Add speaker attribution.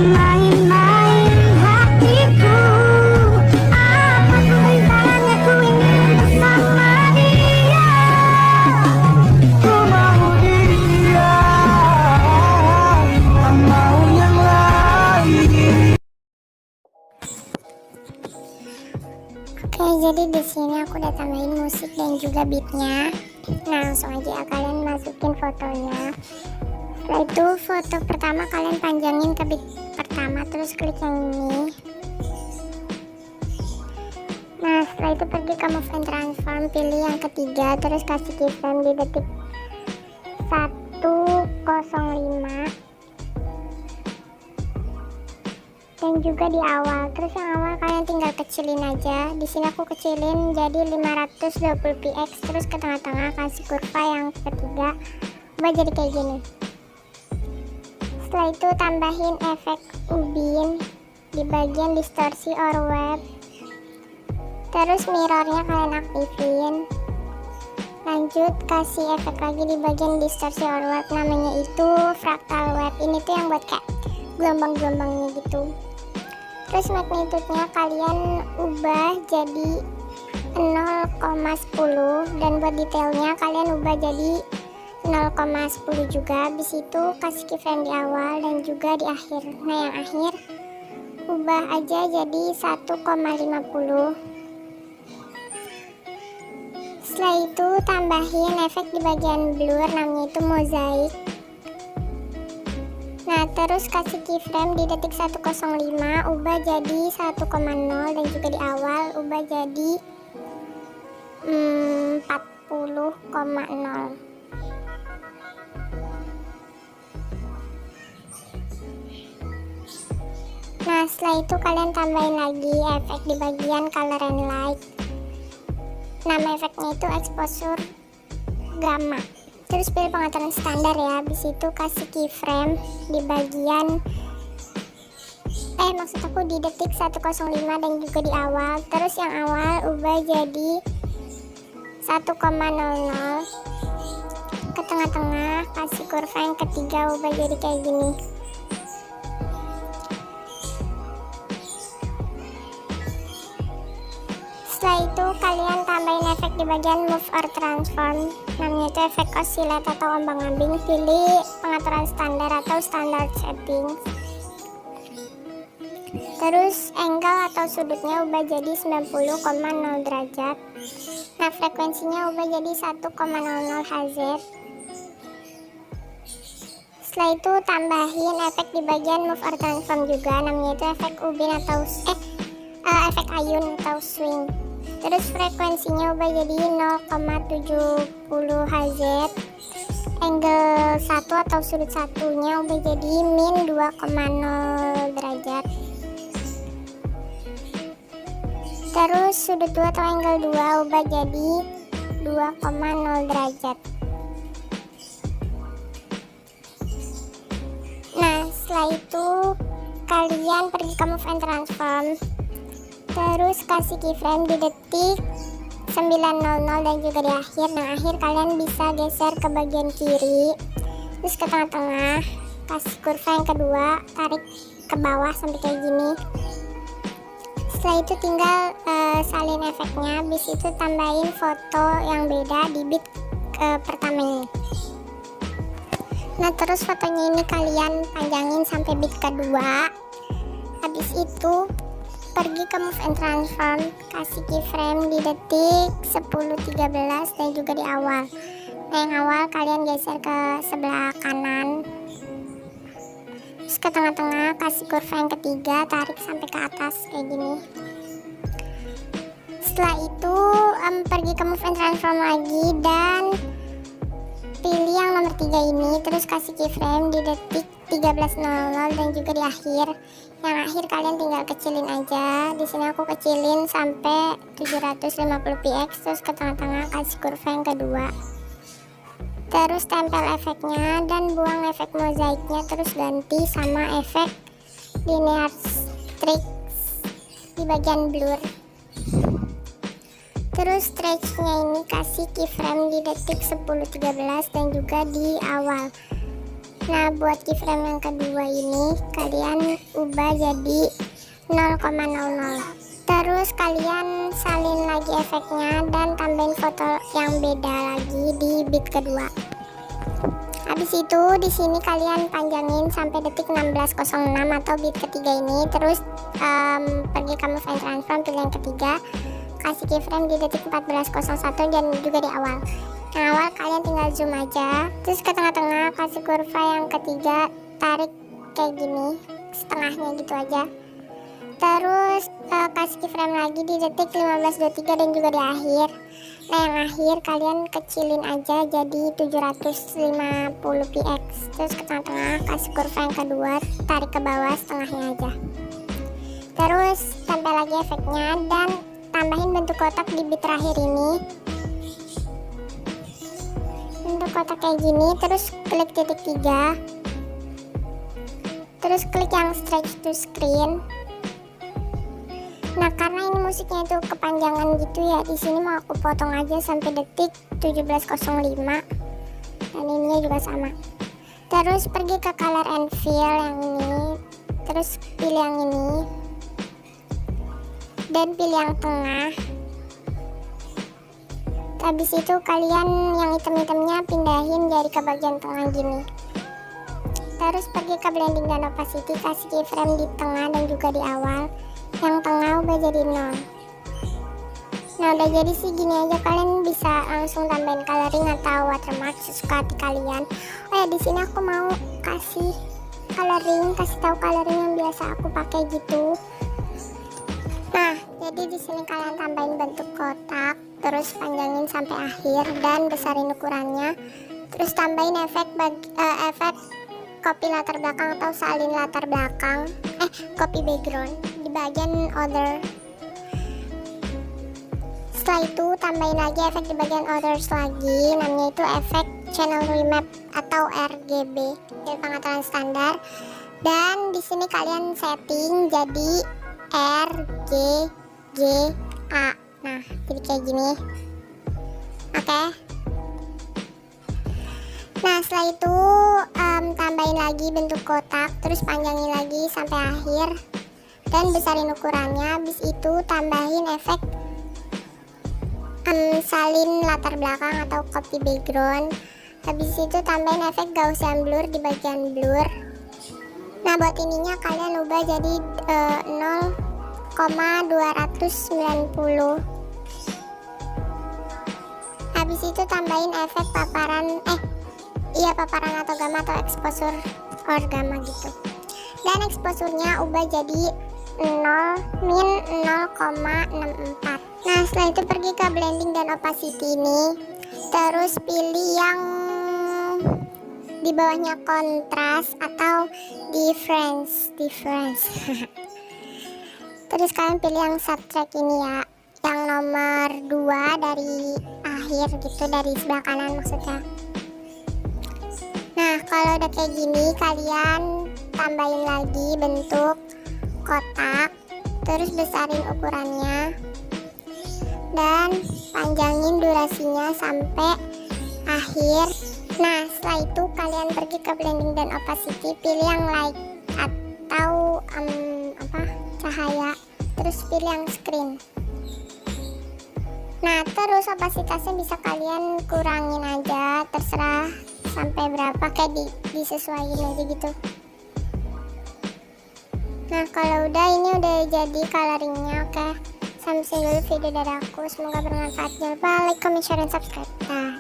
Speaker 1: main-main hatiku. Apapun rintangannya ku ingin bersama dia. Ku mau dia, tak mau yang lain. Oke, jadi di sini aku udah tambahin musik dan juga beatnya. Nah, langsung aja kalian masukin fotonya. Setelah itu foto pertama kalian panjangin ke beat pertama, terus klik yang ini. Nah, setelah itu pergi ke move and transform, pilih yang ketiga, terus kasih keyframe di detik 1:05 dan juga di awal. Terus yang awal kalian tinggal kecilin aja. Di sini aku kecilin jadi 520 px, terus ke tengah-tengah kasih kurva yang ketiga, ubah jadi kayak gini. Setelah itu tambahin efek ubin di bagian distorsi or wave. Terus mirrornya kalian aktifin. Lanjut kasih efek lagi di bagian distorsi or wave, namanya itu fractal wave. Ini tuh yang buat kayak gelombang-gelombangnya gitu. Terus magnitude-nya kalian ubah jadi 0,10 dan buat detailnya kalian ubah jadi 0,10 juga. Habis itu kasih keyframe di awal dan juga di akhir. Nah, yang akhir ubah aja jadi 1,50. Setelah itu tambahin efek di bagian blur, namanya itu mozaik. Nah, terus kasih keyframe di detik 1:05, ubah jadi 1,0 dan juga di awal ubah jadi 40,0. Nah, setelah itu kalian tambahin lagi efek di bagian color and light. Nama efeknya itu exposure gamma. Terus pilih pengaturan standar ya. Habis itu kasih keyframe di bagian maksud aku di detik 1:05 dan juga di awal. Terus yang awal ubah jadi 1,00. Ke tengah-tengah kasih kurva yang ketiga, ubah jadi kayak gini. Setelah itu kalian tambahin efek di bagian move or transform, namanya itu efek oscillate atau ombang-ambing. Pilih pengaturan standar atau standard setting. Terus angle atau sudutnya ubah jadi 90,0 derajat. Nah, frekuensinya ubah jadi 1,00 Hz. Setelah itu tambahin efek di bagian move or transform juga, namanya itu efek ubin atau efek ayun atau swing. Terus frekuensinya ubah jadi 0,70 Hz. Angle 1 atau sudut satunya ubah jadi min 2,0 derajat. Terus sudut 2 atau angle 2 ubah jadi 2,0 derajat. Nah, setelah itu kalian pergi ke move and transform, terus kasih keyframe di detik 9:00 dan juga di akhir. Nah, akhir kalian bisa geser ke bagian kiri, terus ke tengah-tengah kasih kurva yang kedua, tarik ke bawah sampai kayak gini. Setelah itu tinggal salin efeknya. Habis itu tambahin foto yang beda di beat pertama ini. Nah, terus fotonya ini kalian panjangin sampai beat kedua. Habis itu pergi ke move and transform, kasih keyframe di detik 10:13 dan juga di awal. Nah, yang awal kalian geser ke sebelah kanan, terus ke tengah-tengah kasih kurva yang ketiga, tarik sampai ke atas kayak gini. Setelah itu pergi ke move and transform lagi dan pilih yang nomor 3 ini, terus kasih keyframe di detik 13:00 dan juga di akhir. Yang akhir kalian tinggal kecilin aja. Di sini aku kecilin sampai 750 px, terus ke tengah-tengah kasih kurva yang kedua. Terus tempel efeknya dan buang efek mozaiknya, terus ganti sama efek linear streak di bagian blur. Terus stretchnya ini kasih keyframe di detik 10:13 dan juga di awal. Nah, buat keyframe yang kedua ini kalian ubah jadi 0,00. Terus kalian salin lagi efeknya dan tambahin foto yang beda lagi di bit kedua. Habis itu di sini kalian panjangin sampai detik 16.06 atau bit ketiga ini. Terus pergi ke move and transform, pilih yang ketiga, kasih keyframe di detik 14.01 dan juga di awal. Yang awal kalian tinggal zoom aja, terus ke tengah-tengah kasih kurva yang ketiga, tarik kayak gini, setengahnya gitu aja. Terus kasih keyframe lagi di detik 15.23 dan juga di akhir. Nah, yang akhir kalian kecilin aja jadi 750 px. Terus ke tengah-tengah kasih kurva yang kedua, tarik ke bawah setengahnya aja. Terus tempel lagi efeknya dan tambahin bentuk kotak di bit terakhir ini. Bentuk kotak kayak gini, terus klik titik 3. Terus klik yang stretch to screen. Nah, karena ini musiknya itu kepanjangan gitu ya, di sini mau aku potong aja sampai detik 17.05 dan ininya juga sama. Terus pergi ke color and fill yang ini, terus pilih yang ini dan pilih yang tengah. Habis itu kalian yang hitam-hitamnya pindahin jadi ke bagian tengah gini. Terus pergi ke blending dan opacity, kasih keyframe di tengah dan juga di awal. Yang tengah ubah jadi 0. Nah, udah jadi sih gini aja, kalian bisa langsung tambahin coloring atau watermark sesuka hati kalian. Oh ya, di sini aku mau kasih tahu coloring yang biasa aku pakai gitu. Nah, jadi di sini kalian tambahin bentuk kotak, terus panjangin sampai akhir dan besarin ukurannya. Terus tambahin efek copy latar belakang atau salin latar belakang, copy background di bagian other. Setelah itu tambahin lagi efek di bagian others lagi, namanya itu efek channel remap atau RGB dari pengaturan standar. Dan di sini kalian setting jadi RGGA. Nah, jadi kayak gini. Oke. Nah, setelah itu tambahin lagi bentuk kotak, terus panjangin lagi sampai akhir dan besarin ukurannya. Habis itu tambahin efek salin latar belakang atau copy background. Habis itu tambahin efek Gaussian blur di bagian blur. Nah, buat ininya kalian ubah jadi 0,290. Habis itu tambahin efek paparan atau gamma atau exposure or gamma gitu. Dan exposure-nya ubah jadi 0-0,64. Nah, setelah itu pergi ke blending dan opacity ini, terus pilih yang di bawahnya kontras atau difference. Terus kalian pilih yang subtract ini ya, yang nomor 2 dari akhir gitu, dari sebelah kanan maksudnya. Nah, kalau udah kayak gini kalian tambahin lagi bentuk kotak, terus besarin ukurannya dan panjangin durasinya sampai akhir. Nah, setelah itu kalian pergi ke blending dan opacity, pilih yang light atau cahaya, terus pilih yang screen. Nah, terus opasitasnya bisa kalian kurangin aja, terserah sampai berapa, kayak disesuaikan aja gitu. Nah, kalau udah, ini udah jadi coloringnya. Oke, sampai dulu video dari aku, semoga bermanfaat. Jangan lupa like, comment, share, dan subscribe. Dah.